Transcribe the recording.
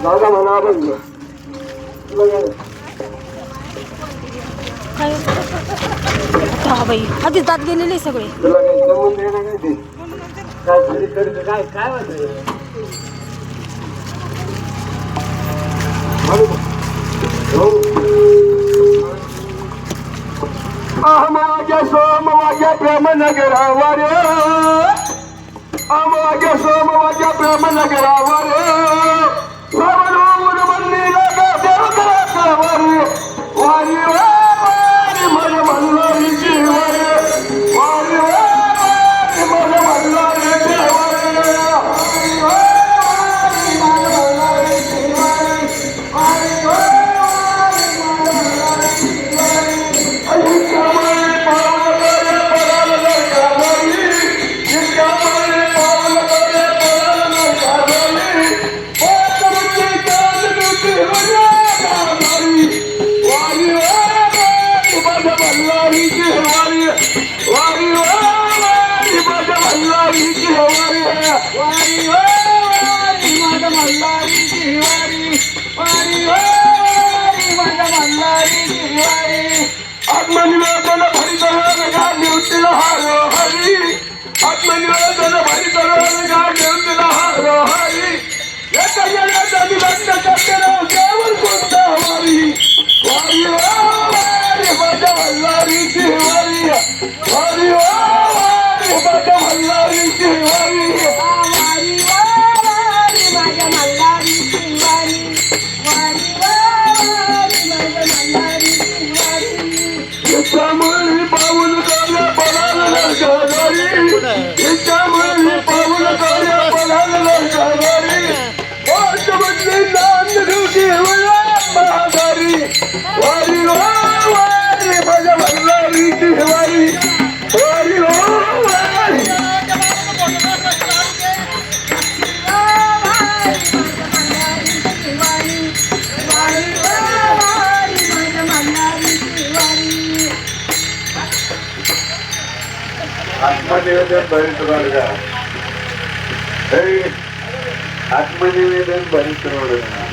दादा म्हणा बघ काय हा बाई आधीच दात गेलेले सगळे. तुला काही जमून देणं काय ते काय घरी करत काय काय वाटत माझ्या सोम माझ्या प्रेम नगरावर माझ्या सोम माझ्या प्रेम नगरावर सर्वून मंदिरा देवकरावर वारी वारी मन मल्हारीची वारी वारी वारी मन मल्हारीची आत्मनिवेदन भरितरण गाडी उठला हारो हरी आत्मनिवेदन भरितरण गाडी उठला हारो हरी एका येण्याचा निलंड करतेला देवर कोणता वारी वारी वारी माझ्या मल्हारीची वारी वारी वारी माझ्या मल्हारीची वारी वारी वारी माझ्या मल्हारीची वारी वारी वारी माझ्या मल्हारीची वारी इच्छामुळे पाऊल कार्य पळाला नरकाधारी इच्छामुळे पाऊल कार्य पळाला नरकाधारी वाटबंदी नांदरुकी महादारी वारी वारी माझ्या मल्हारीची वारी वारी वारी आत्मनिवेदन भरितरण आत्मनिवेदन भरितरण